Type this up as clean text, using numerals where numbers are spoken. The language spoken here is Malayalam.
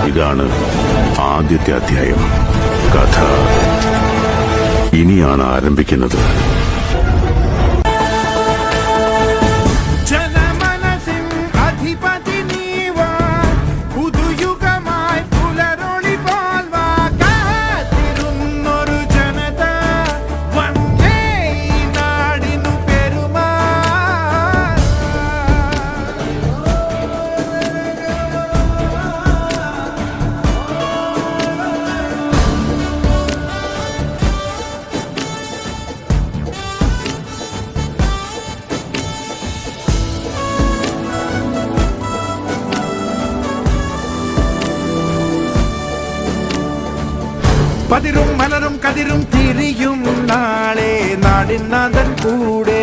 ഇതാണ് ആദ്യത്തെ അധ്യായം. കഥ ഇനിയാണ് ആരംഭിക്കുന്നത്. പതിരും മലരും കതിരും തിരിയും നാളെ നാടിനാഥൻ കൂടെ